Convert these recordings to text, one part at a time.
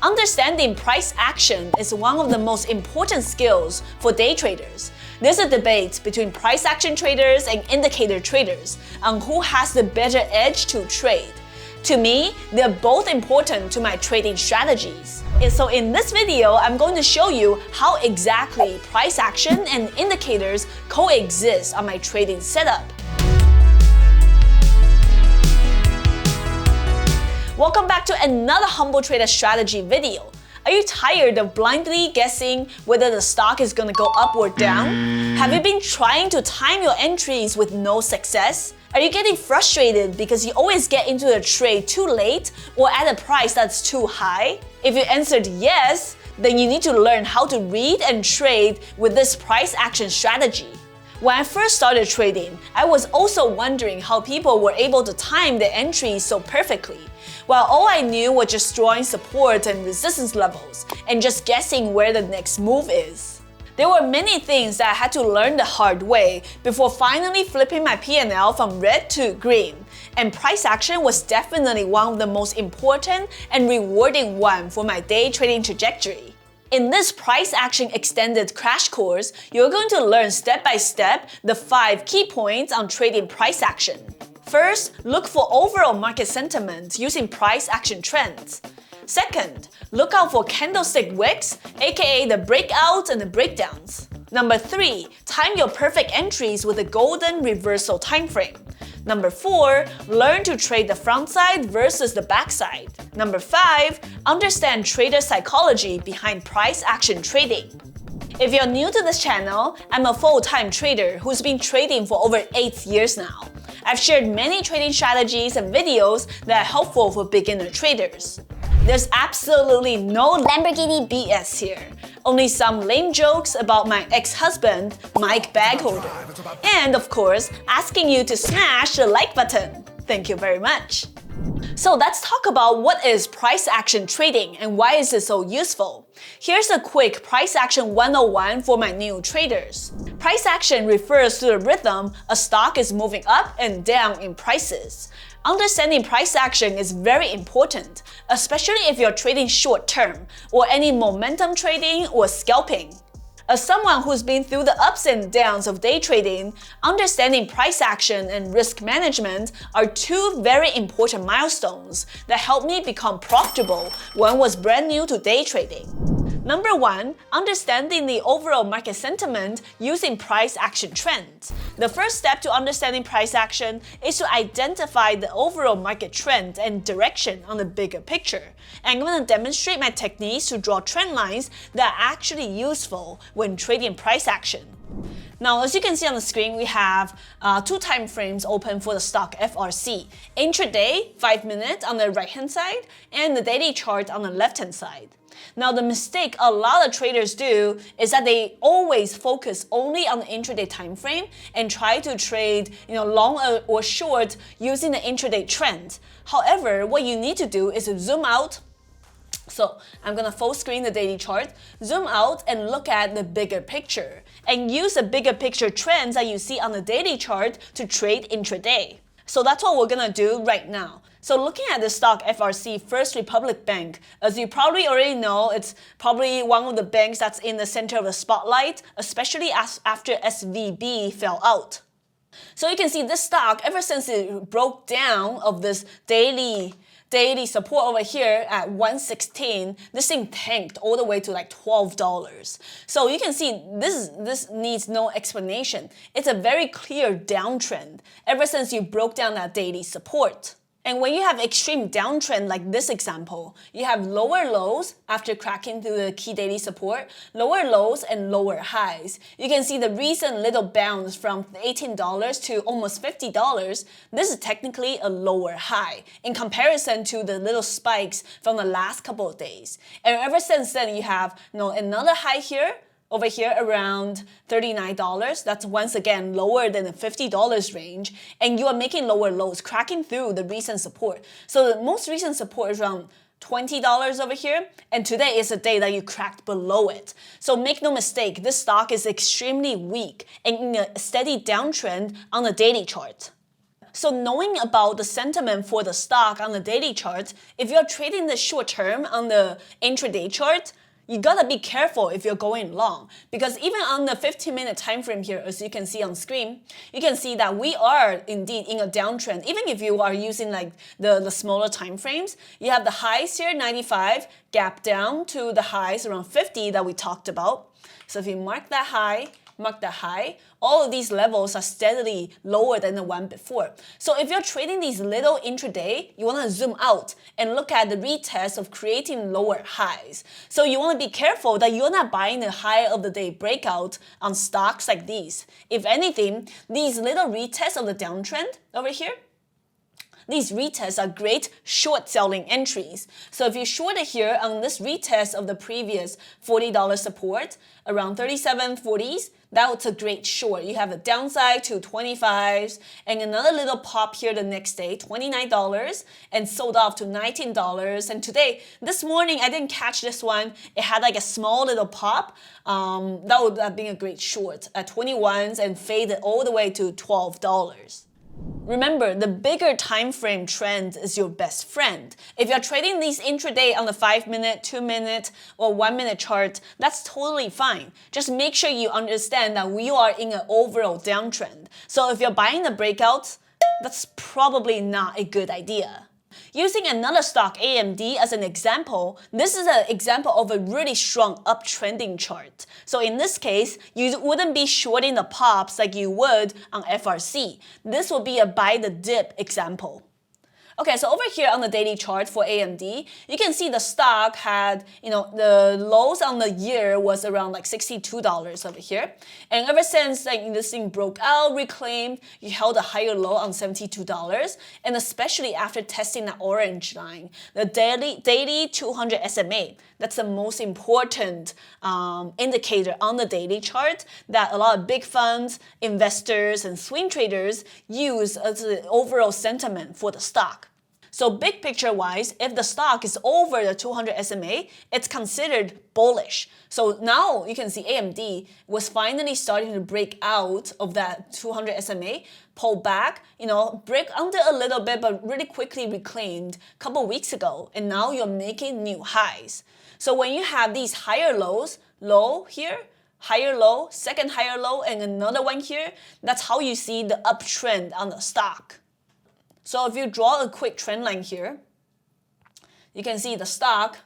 Understanding price action is one of the most important skills for day traders. There's a debate between price action traders and indicator traders on who has the better edge to trade. To me, they're both important to my trading strategies. And so in this video, I'm going to show you how exactly price action and indicators coexist on my trading setup. Welcome back to another Humble Trader strategy video. Are you tired of blindly guessing whether the stock is going to go up or down? Have you been trying to time your entries with no success? Are you getting frustrated because you always get into a trade too late or at a price that's too high? If you answered yes, then you need to learn how to read and trade with this price action strategy. When I first started trading, I was also wondering how people were able to time their entries so perfectly, while all I knew was just drawing support and resistance levels and just guessing where the next move is. There were many things that I had to learn the hard way before finally flipping my P&L from red to green, and price action was definitely one of the most important and rewarding one for my day trading trajectory. In this price action extended crash course, you're going to learn step by step the 5 key points on trading price action. First, look for overall market sentiment using price action trends. Second, look out for candlestick wicks, aka the breakouts and the breakdowns. Number 3, time your perfect entries with a golden reversal time frame. Number 4, learn to trade the front side versus the back side. Number 5, understand trader psychology behind price action trading. If you're new to this channel, I'm a full-time trader who's been trading for over 8 years now. I've shared many trading strategies and videos that are helpful for beginner traders. There's absolutely no Lamborghini BS here. Only some lame jokes about my ex-husband, Mike Bagholder. And of course, asking you to smash the like button. Thank you very much. So let's talk about what is price action trading and why is it so useful. Here's a quick price action 101 for my new traders. Price action refers to the rhythm a stock is moving up and down in prices. Understanding price action is very important, especially if you're trading short term or any momentum trading or scalping. As someone who's been through the ups and downs of day trading, understanding price action and risk management are 2 very important milestones that helped me become profitable when I was brand new to day trading. Number 1, understanding the overall market sentiment using price action trends. The first step to understanding price action is to identify the overall market trend and direction on the bigger picture. And I'm going to demonstrate my techniques to draw trend lines that are actually useful when trading price action. Now, as you can see on the screen, we have 2 time frames open for the stock FRC. Intraday, 5 minutes on the right-hand side, and the daily chart on the left-hand side. Now, the mistake a lot of traders do is that they always focus only on the intraday time frame and try to trade long or short using the intraday trend. However, what you need to do is to zoom out. So I'm gonna full screen the daily chart, zoom out and look at the bigger picture, and use the bigger picture trends that you see on the daily chart to trade intraday. So that's what we're gonna do right now. So looking at the stock FRC, First Republic Bank, as you probably already know, it's probably one of the banks that's in the center of the spotlight, especially after SVB fell out. So you can see this stock, ever since it broke down of this daily support over here at 116, this thing tanked all the way to like $12. So you can see this needs no explanation. It's a very clear downtrend ever since you broke down that daily support. And when you have extreme downtrend like this example, you have lower lows after cracking through the key daily support, lower lows and lower highs. You can see the recent little bounce from $18 to almost $50. This is technically a lower high in comparison to the little spikes from the last couple of days. And ever since then, you have another high here, over here around $39, that's once again lower than the $50 range, and you are making lower lows, cracking through the recent support. So the most recent support is around $20 over here, and today is a day that you cracked below it. So make no mistake, this stock is extremely weak and in a steady downtrend on the daily chart. So knowing about the sentiment for the stock on the daily chart, if you're trading the short term on the intraday chart, you gotta be careful if you're going long, because even on the 15-minute time frame here, as you can see on screen, you can see that we are indeed in a downtrend. Even if you are using like the smaller time frames, you have the highs here, 95, gap down to the highs around 50 that we talked about. So if you mark that high, all of these levels are steadily lower than the one before. So if you're trading these little intraday, you want to zoom out and look at the retest of creating lower highs. So you want to be careful that you're not buying the high of the day breakout on stocks like these. If anything, these little retests of the downtrend over here, these retests are great short selling entries. So if you short it here on this retest of the previous $40 support, around 37.40s, that's a great short. You have a downside to 25s and another little pop here the next day, $29, and sold off to $19. And today, this morning, I didn't catch this one. It had like a small little pop. That would have been a great short at 21s and faded all the way to $12. Remember, the bigger time frame trend is your best friend. If you're trading these intraday on the 5-minute, 2-minute, or 1-minute chart, that's totally fine. Just make sure you understand that we are in an overall downtrend. So if you're buying the breakouts, that's probably not a good idea. Using another stock, AMD, as an example, this is an example of a really strong uptrending chart. So in this case, you wouldn't be shorting the pops like you would on FRC. This will be a buy the dip example. Okay, so over here on the daily chart for AMD, you can see the stock had, the lows on the year was around like $62 over here. And ever since like this thing broke out, reclaimed, you held a higher low on $72. And especially after testing that orange line, the daily 200 SMA, that's the most important indicator on the daily chart that a lot of big funds, investors, and swing traders use as the overall sentiment for the stock. So big picture wise, if the stock is over the 200 SMA, it's considered bullish. So now you can see AMD was finally starting to break out of that 200 SMA, pull back, break under a little bit, but really quickly reclaimed a couple weeks ago. And now you're making new highs. So when you have these higher lows, low here, higher low, second higher low, and another one here, that's how you see the uptrend on the stock. So if you draw a quick trend line here, you can see the stock,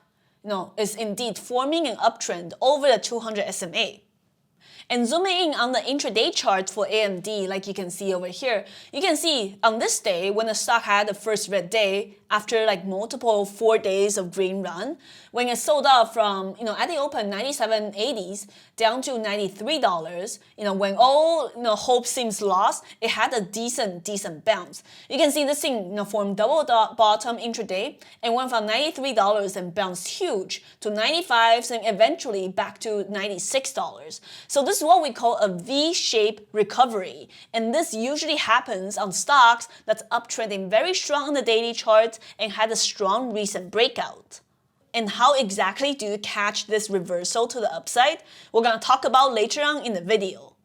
is indeed forming an uptrend over the 200 SMA. And zooming in on the intraday chart for AMD, like you can see over here, you can see on this day when the stock had the first red day after like multiple 4 days of green run, when it sold off from, at the open 97.80s down to $93, when all hope seems lost, it had a decent bounce. You can see this thing formed double bottom intraday and went from $93 and bounced huge to 95s and eventually back to $96. So this is what we call a V-shaped recovery, and this usually happens on stocks that's uptrending very strong on the daily chart and had a strong recent breakout. And how exactly do you catch this reversal to the upside? We're going to talk about later on in the video.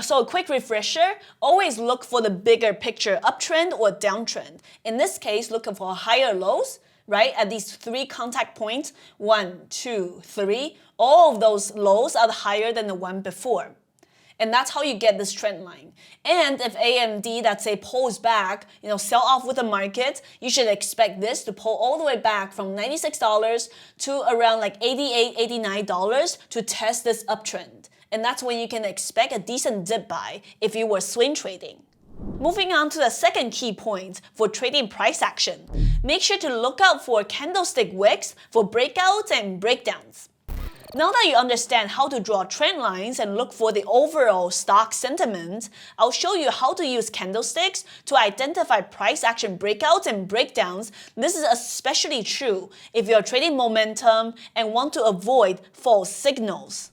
So a quick refresher, always look for the bigger picture uptrend or downtrend. In this case, look for higher lows, right? At these 3 contact points, 1, 2, 3, all of those lows are higher than the one before. And that's how you get this trend line. And if AMD, let's say, pulls back, sell off with the market, you should expect this to pull all the way back from $96 to around like $88, $89 to test this uptrend. And that's when you can expect a decent dip buy if you were swing trading. Moving on to the second key point for trading price action. Make sure to look out for candlestick wicks for breakouts and breakdowns. Now that you understand how to draw trend lines and look for the overall stock sentiment, I'll show you how to use candlesticks to identify price action breakouts and breakdowns. This is especially true if you're trading momentum and want to avoid false signals.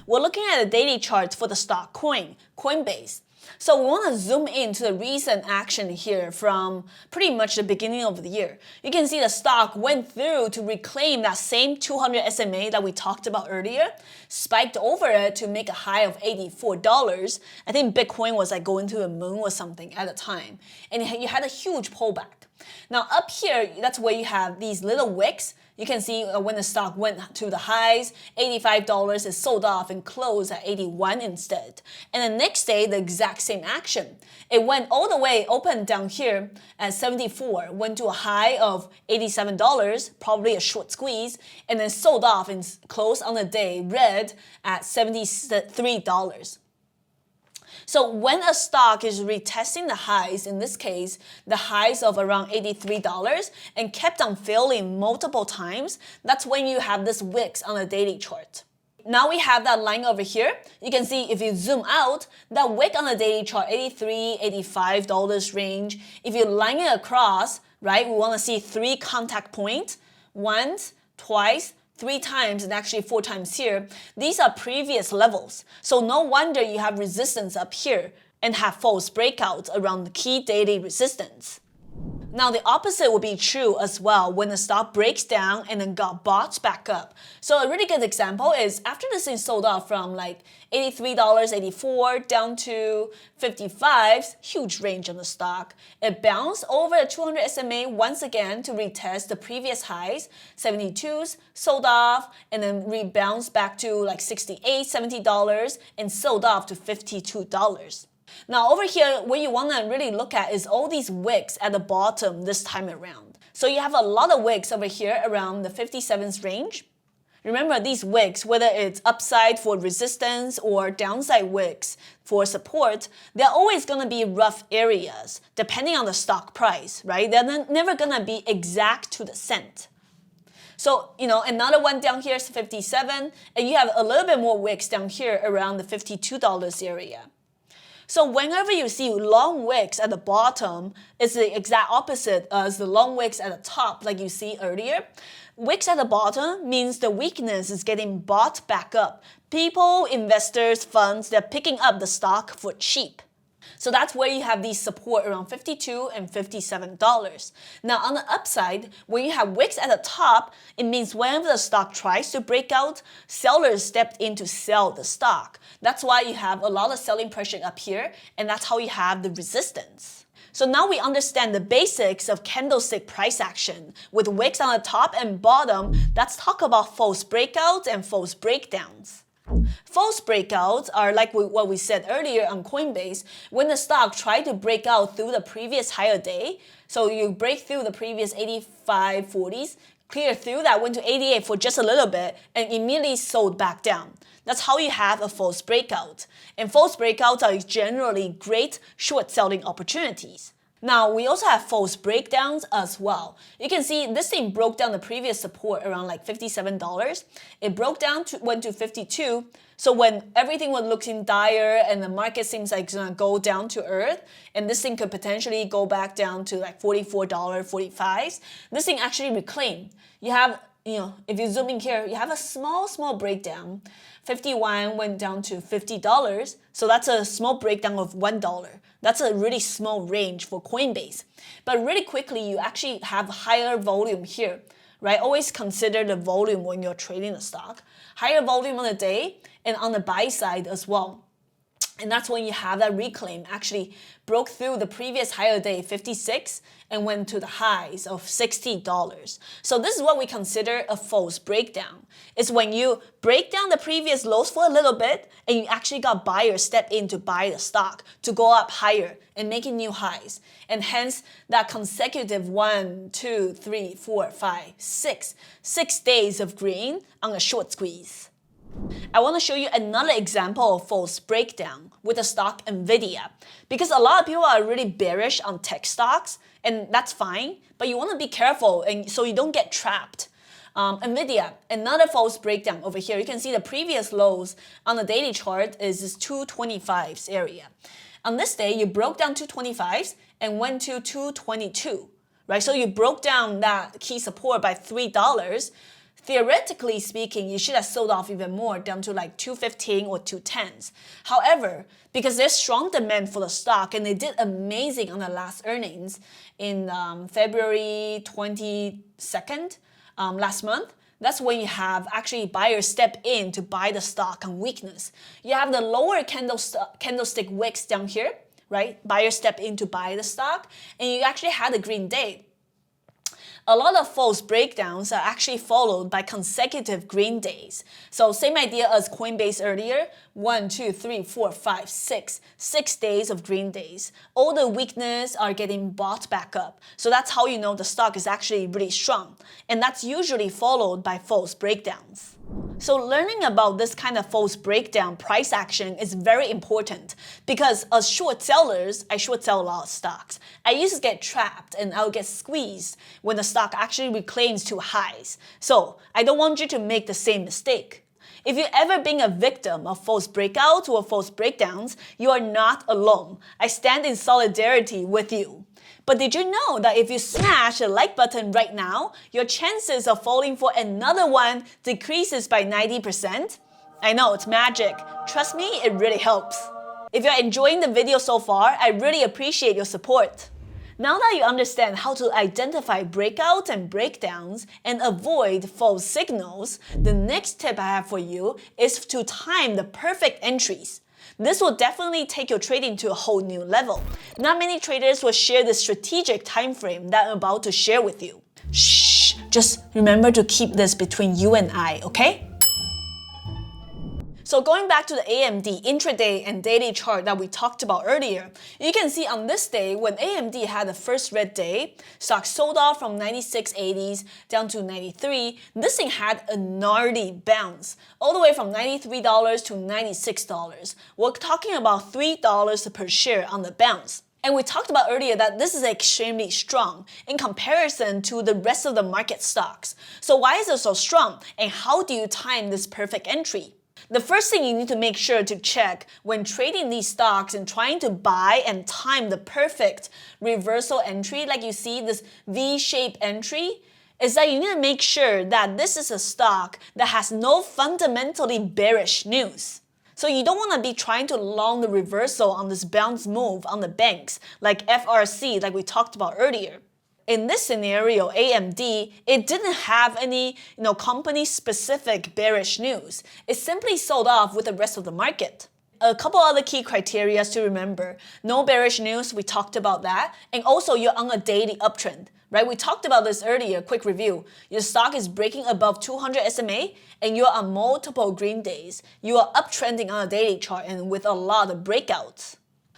We're looking at the daily chart for the stock Coinbase. So we want to zoom into the recent action here from pretty much the beginning of the year. You can see the stock went through to reclaim that same 200 SMA that we talked about earlier, spiked over it to make a high of $84. I think Bitcoin was like going to the moon or something at the time. And you had a huge pullback. Now up here, that's where you have these little wicks. You can see when the stock went to the highs, $85 is sold off and closed at 81 instead. And the next day, the exact same action. It went all the way, opened down here at 74, went to a high of $87, probably a short squeeze, and then sold off and closed on the day red at $73. So when a stock is retesting the highs, in this case, the highs of around $83 and kept on failing multiple times, that's when you have this wicks on the daily chart. Now we have that line over here. You can see if you zoom out, that wick on the daily chart, $83, $85 range. If you line it across, right, we want to see 3 contact points, once, twice, 3 times, and actually 4 times here. These are previous levels. So no wonder you have resistance up here and have false breakouts around the key daily resistance. Now the opposite will be true as well when the stock breaks down and then got bought back up. So a really good example is after this thing sold off from like $83, 84 down to 55, huge range on the stock. It bounced over the 200 SMA once again to retest the previous highs, 72s, sold off, and then rebounced back to like $68, $70 and sold off to $52. Now over here, what you want to really look at is all these wicks at the bottom this time around. So you have a lot of wicks over here around the 57s range. Remember these wicks, whether it's upside for resistance or downside wicks for support, they're always going to be rough areas depending on the stock price, right? They're never going to be exact to the cent. So, another one down here is 57, and you have a little bit more wicks down here around the $52 area. So whenever you see long wicks at the bottom, it's the exact opposite as the long wicks at the top like you see earlier. Wicks at the bottom means the weakness is getting bought back up. People, investors, funds, they're picking up the stock for cheap. So that's where you have these support around $52 and $57. Now on the upside, when you have wicks at the top, it means whenever the stock tries to break out, sellers stepped in to sell the stock. That's why you have a lot of selling pressure up here, and that's how you have the resistance. So now we understand the basics of candlestick price action. With wicks on the top and bottom, let's talk about false breakouts and false breakdowns. False breakouts are like what we said earlier on Coinbase, when the stock tried to break out through the previous higher day. So you break through the previous 85.40s, clear through that, went to 88 for just a little bit, and immediately sold back down. That's how you have a false breakout. And false breakouts are generally great short selling opportunities. Now, we also have false breakdowns as well. You can see this thing broke down the previous support around like $57. It broke down, went to 52. So when everything was looking dire and the market seems like it's going to go down to earth, and this thing could potentially go back down to like $44, 45, this thing actually reclaimed. You have, if you zoom in here, you have a small breakdown. 51 went down to $50. So that's a small breakdown of $1. That's a really small range for Coinbase. But really quickly, you actually have higher volume here, right? Always consider the volume when you're trading the stock. Higher volume on the day and on the buy side as well. And that's when you have that reclaim actually broke through the previous higher day, 56, and went to the highs of $60. So this is what we consider a false breakdown. It's when you break down the previous lows for a little bit and you actually got buyers step in to buy the stock to go up higher and making new highs. And hence that consecutive 1, 2, 3, 4, 5, 6 days of green on a short squeeze. I want to show you another example of false breakdown with the stock Nvidia, because a lot of people are really bearish on tech stocks, and that's fine, but you want to be careful and so you don't get trapped. Nvidia, another false breakdown over here. You can see the previous lows on the daily chart is this 225s area. On this day, you broke down 225s and went to 222, right? So you broke down that key support by $3. Theoretically speaking, you should have sold off even more down to like 215 or 210s. However, because there's strong demand for the stock and they did amazing on the last earnings in February 22nd, last month, that's when you have actually buyers step in to buy the stock on weakness. You have the lower candlestick wicks down here, right? Buyers step in to buy the stock, and you actually had a green day. A lot of false breakdowns are actually followed by consecutive green days. So same idea as Coinbase earlier, 1, 2, 3, 4, 5, 6, 6 days of green days. All the weakness are getting bought back up. So that's how you know the stock is actually really strong. And that's usually followed by false breakdowns. So learning about this kind of false breakdown price action is very important because as short sellers, I short sell a lot of stocks. I used to get trapped and I'll get squeezed when the stock actually reclaims to highs. So I don't want you to make the same mistake. If you've ever been a victim of false breakouts or false breakdowns, you are not alone. I stand in solidarity with you. But did you know that if you smash the like button right now, your chances of falling for another one decreases by 90%? I know, it's magic. Trust me, it really helps. If you're enjoying the video so far, I really appreciate your support. Now that you understand how to identify breakouts and breakdowns and avoid false signals, the next tip I have for you is to time the perfect entries. This will definitely take your trading to a whole new level. Not many traders will share the strategic time frame that I'm about to share with you. Shh, just remember to keep this between you and I, okay? So going back to the AMD intraday and daily chart that we talked about earlier, you can see on this day when AMD had the first red day, stock sold off from 96.80s down to 93. This thing had a gnarly bounce, all the way from $93 to $96. We're talking about $3 per share on the bounce. And we talked about earlier that this is extremely strong in comparison to the rest of the market stocks. So why is it so strong? And how do you time this perfect entry? The first thing you need to make sure to check when trading these stocks and trying to buy and time the perfect reversal entry, like you see this V-shaped entry, is that you need to make sure that this is a stock that has no fundamentally bearish news. So you don't want to be trying to long the reversal on this bounce move on the banks, like FRC, like we talked about earlier. In this scenario, AMD, it didn't have any company-specific bearish news. It simply sold off with the rest of the market. A couple other key criteria to remember. No bearish news, we talked about that. And also, you're on a daily uptrend, right? We talked about this earlier, quick review. Your stock is breaking above 200 SMA and you're on multiple green days. You are uptrending on a daily chart and with a lot of breakouts.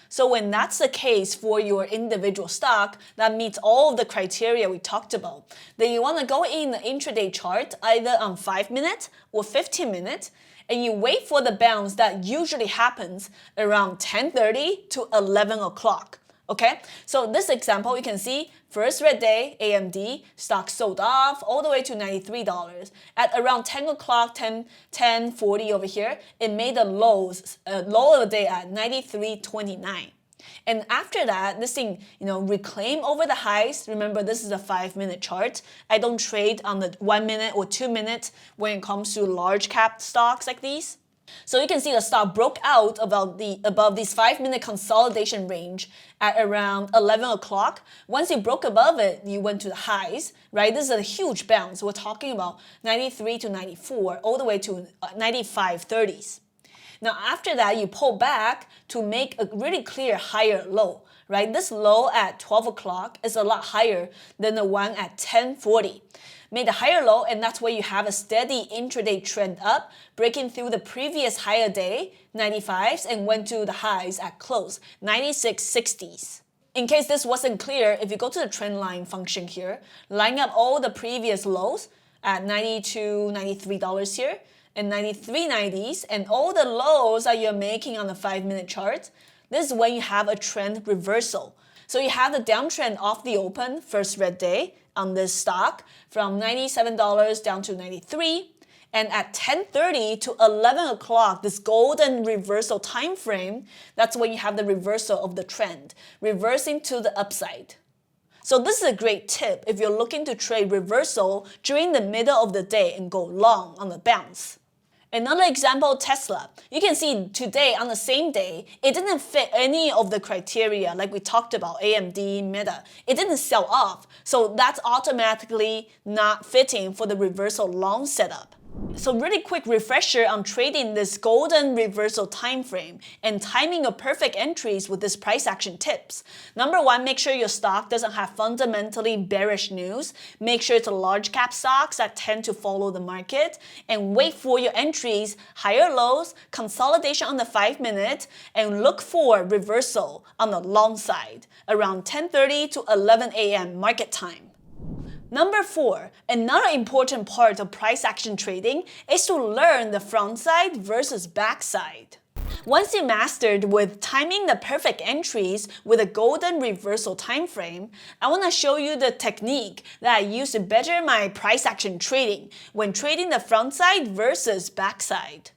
So when that's the case for your individual stock that meets all of the criteria we talked about, then you want to go in the intraday chart either on 5 minutes or 15 minutes, and you wait for the bounce that usually happens around 10:30 to 11 o'clock. Okay, so this example, you can see first red day, AMD, stock sold off all the way to $93. At around 10 o'clock, 10:40 over here, it made the low of the day at $93.29. And after that, this thing, reclaim over the highs. Remember, this is a 5-minute chart. I don't trade on the 1 minute or 2 minutes when it comes to large cap stocks like these. So you can see the stock broke out above this 5-minute consolidation range at around 11 o'clock. Once you broke above it, you went to the highs, right? This is a huge bounce. We're talking about 93 to 94, all the way to 95.30s. Now after that, you pull back to make a really clear higher low, right? This low at 12 o'clock is a lot higher than the one at 10:40. Made a higher low, and that's where you have a steady intraday trend up, breaking through the previous higher day, 95s, and went to the highs at close, 96.60s. In case this wasn't clear, if you go to the trend line function here, line up all the previous lows at $92, $93 here, and 93.90s, and all the lows that you're making on the 5-minute chart, this is when you have a trend reversal. So you have the downtrend off the open, first red day, on this stock from $97 down to $93, and at 10:30 to 11 o'clock, this golden reversal time frame, that's when you have the reversal of the trend, reversing to the upside. So this is a great tip if you're looking to trade reversal during the middle of the day and go long on the bounce. Another example, Tesla. You can see today on the same day, it didn't fit any of the criteria like we talked about, AMD, Meta. It didn't sell off, so that's automatically not fitting for the reversal long setup. So really quick refresher on trading this golden reversal time frame and timing your perfect entries with this price action tips. Number one, make sure your stock doesn't have fundamentally bearish news. Make sure it's a large cap stocks that tend to follow the market, and wait for your entries, higher lows, consolidation on the 5-minute, and look for reversal on the long side around 10:30 to 11 a.m. market time. Number 4, another important part of price action trading is to learn the front side versus back side. Once you mastered with timing the perfect entries with a golden reversal time frame, I want to show you the technique that I use to better my price action trading when trading the front side versus back side.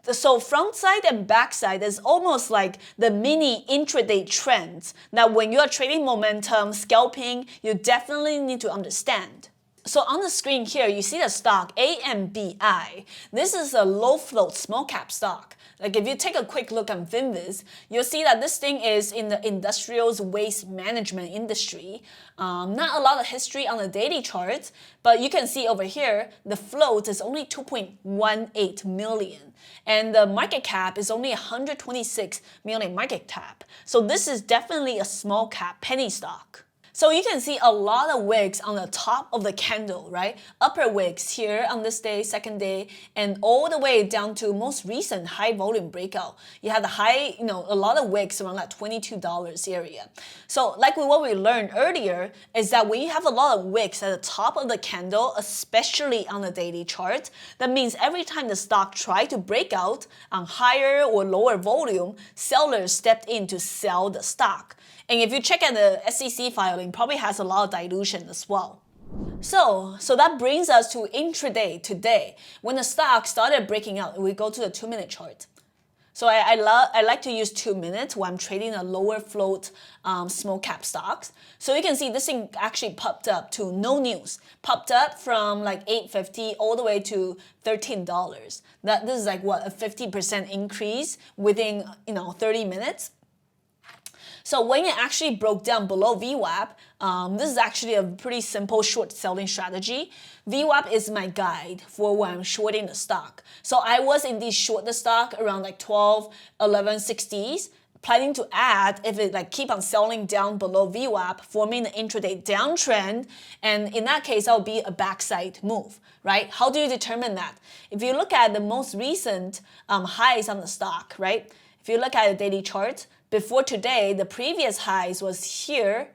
So front side and back side is almost like the mini intraday trends that when you're trading momentum, scalping, you definitely need to understand. So on the screen here, you see the stock AMBI. This is a low float small cap stock. Like if you take a quick look on Finviz, you'll see that this thing is in the industrials waste management industry. Not a lot of history on the daily charts, but you can see over here, the float is only 2.18 million. And the market cap is only 126 million market cap. So this is definitely a small cap penny stock. So you can see a lot of wicks on the top of the candle, right? Upper wicks here on this day, second day, and all the way down to most recent high volume breakout. You have the high, a lot of wicks around that $22 area. So like what we learned earlier is that when you have a lot of wicks at the top of the candle, especially on the daily chart, that means every time the stock tried to break out on higher or lower volume, sellers stepped in to sell the stock. And if you check at the SEC filing, probably has a lot of dilution as well. So that brings us to intraday today. When the stock started breaking out, we go to the 2-minute chart. So I like to use 2 minutes when I'm trading a lower float small cap stocks. So you can see this thing actually popped up to no news. Popped up from like $8.50 all the way to $13. This is like what, a 50% increase within 30 minutes. So when it actually broke down below VWAP, this is actually a pretty simple short selling strategy. VWAP is my guide for when I'm shorting the stock. So I was indeed short the stock around like 12, 11, 60s, planning to add if it like keep on selling down below VWAP, forming the intraday downtrend. And in that case, that would be a backside move, right? How do you determine that? If you look at the most recent highs on the stock, right? If you look at the daily chart, before today, the previous highs was here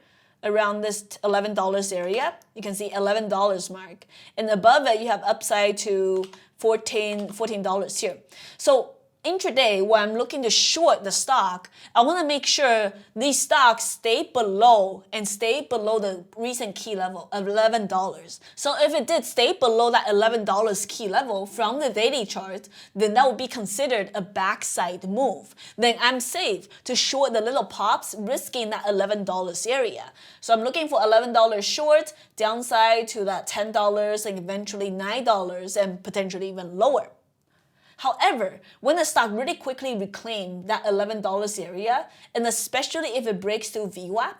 around this $11 area. You can see $11 mark. And above it, you have upside to $14 here. So intraday, when I'm looking to short the stock, I want to make sure these stocks stay below the recent key level of $11. So if it did stay below that $11 key level from the daily chart, then that would be considered a backside move. Then I'm safe to short the little pops, risking that $11 area. So I'm looking for $11 short, downside to that $10 and eventually $9 and potentially even lower. However, when the stock really quickly reclaimed that $11 area, and especially if it breaks through VWAP,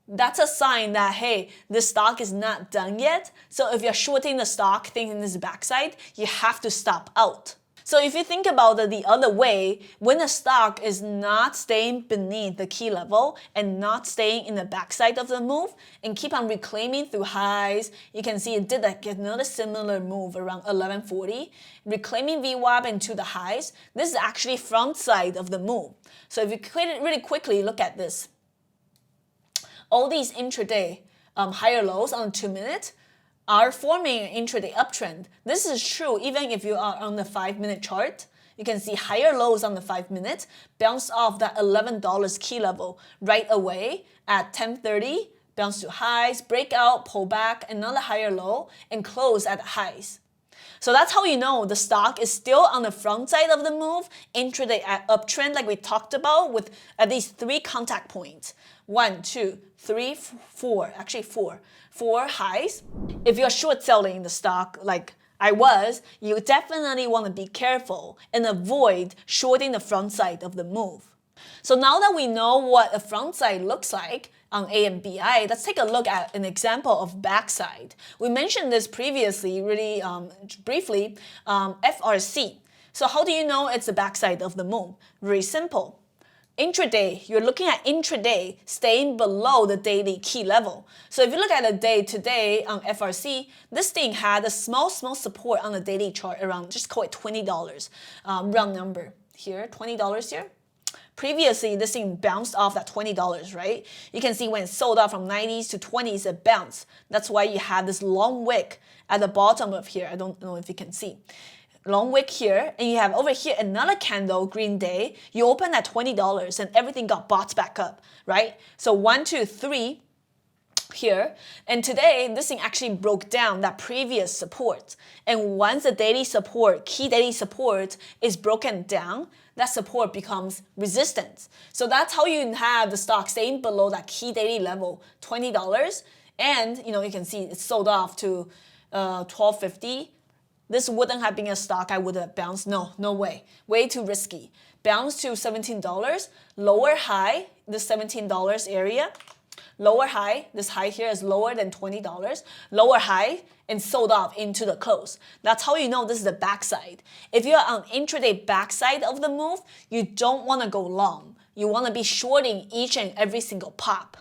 that's a sign that, hey, this stock is not done yet. So if you're shorting the stock thinking this is backside, you have to stop out. So if you think about it the other way, when the stock is not staying beneath the key level and not staying in the backside of the move and keep on reclaiming through highs, you can see it did like another similar move around 1140, reclaiming VWAP into the highs. This is actually front side of the move. So if you really quickly look at this, all these intraday higher lows on 2 minutes are forming an intraday uptrend. This is true even if you are on the 5-minute chart. You can see higher lows on the 5 minutes, bounce off that $11 key level right away at 10:30, bounce to highs, break out, pull back, another higher low, and close at highs. So that's how you know the stock is still on the front side of the move, intraday uptrend like we talked about, with at least 3 contact points. 1, 2, 3, 4, actually 4 highs. If you're short selling the stock like I was, you definitely want to be careful and avoid shorting the front side of the move. So now that we know what a front side looks like on AMBI, let's take a look at an example of backside. We mentioned this previously, really briefly, FRC. So how do you know it's the backside of the move? Very simple. Intraday, you're looking at intraday staying below the daily key level. So if you look at the day today on FRC, this thing had a small support on the daily chart around, just call it $20, round number here, $20 here. Previously, this thing bounced off that $20, right? You can see when it sold out from 90s to 20s, it bounced. That's why you have this long wick at the bottom of here. I don't know if you can see. Long wick here, and you have over here another candle, green day. You open at $20 and everything got bought back up, right? So 1, 2, 3 here, and today this thing actually broke down that previous support. And once the daily support, key daily support is broken down, that support becomes resistance. So that's how you have the stock staying below that key daily level, $20. And you can see it's sold off to $12.50. This wouldn't have been a stock I would have bounced. No way. Way too risky. Bounced to $17. Lower high, the $17 area. Lower high, this high here is lower than $20. Lower high and sold off into the close. That's how you know this is the backside. If you're on intraday backside of the move, you don't want to go long. You want to be shorting each and every single pop.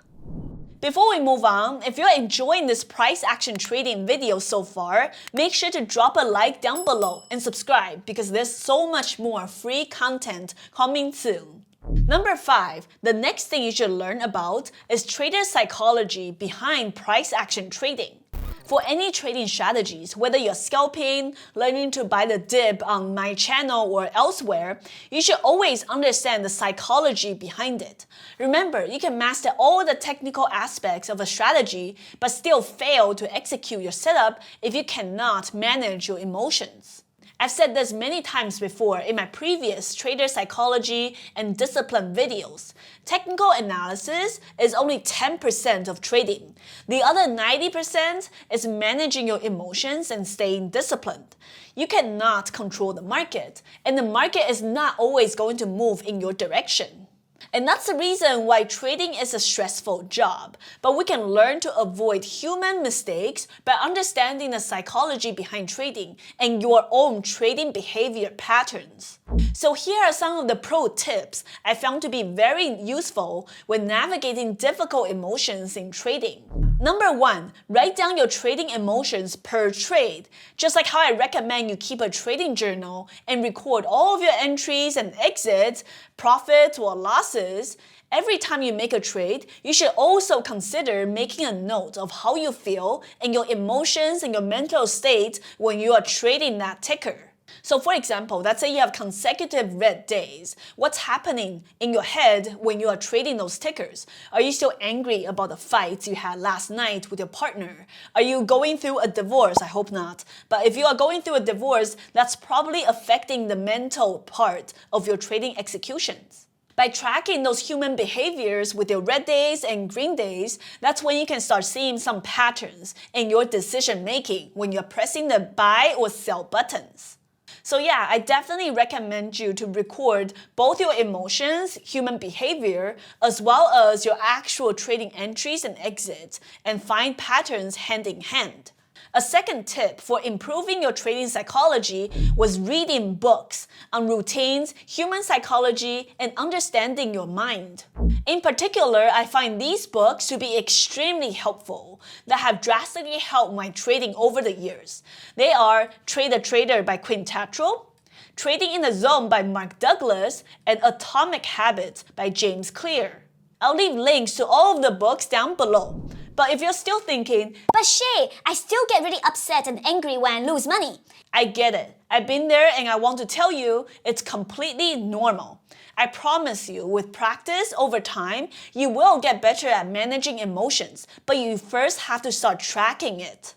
Before we move on, if you're enjoying this price action trading video so far, make sure to drop a like down below and subscribe because there's so much more free content coming soon. Number 5, the next thing you should learn about is trader psychology behind price action trading. For any trading strategies, whether you're scalping, learning to buy the dip on my channel or elsewhere, you should always understand the psychology behind it. Remember, you can master all the technical aspects of a strategy, but still fail to execute your setup if you cannot manage your emotions. I've said this many times before in my previous trader psychology and discipline videos. Technical analysis is only 10% of trading. The other 90% is managing your emotions and staying disciplined. You cannot control the market, and the market is not always going to move in your direction. And that's the reason why trading is a stressful job. But we can learn to avoid human mistakes by understanding the psychology behind trading and your own trading behavior patterns. So here are some of the pro tips I found to be very useful when navigating difficult emotions in trading. Number 1, write down your trading emotions per trade. Just like how I recommend you keep a trading journal and record all of your entries and exits, profits or losses. Every time you make a trade, you should also consider making a note of how you feel and your emotions and your mental state when you are trading that ticker. So for example, let's say you have consecutive red days. What's happening in your head when you are trading those tickers? Are you still angry about the fights you had last night with your partner? Are you going through a divorce? I hope not. But if you are going through a divorce, that's probably affecting the mental part of your trading executions. By tracking those human behaviors with your red days and green days, that's when you can start seeing some patterns in your decision making when you're pressing the buy or sell buttons. So yeah, I definitely recommend you to record both your emotions, human behavior, as well as your actual trading entries and exits, and find patterns hand in hand. A second tip for improving your trading psychology was reading books on routines, human psychology, and understanding your mind. In particular, I find these books to be extremely helpful that have drastically helped my trading over the years. They are Trade the Trader by Quinn Tattrell, Trading in the Zone by Mark Douglas, and Atomic Habits by James Clear. I'll leave links to all of the books down below. But if you're still thinking, "But Shay, I still get really upset and angry when I lose money." I get it. I've been there and I want to tell you it's completely normal. I promise you, with practice over time, you will get better at managing emotions, but you first have to start tracking it.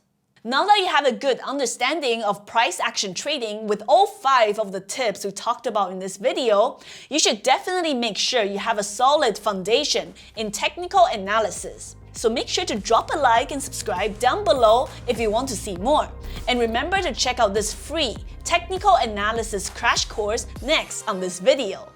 Now that you have a good understanding of price action trading with all 5 of the tips we talked about in this video, you should definitely make sure you have a solid foundation in technical analysis. So make sure to drop a like and subscribe down below if you want to see more. And remember to check out this free technical analysis crash course next on this video.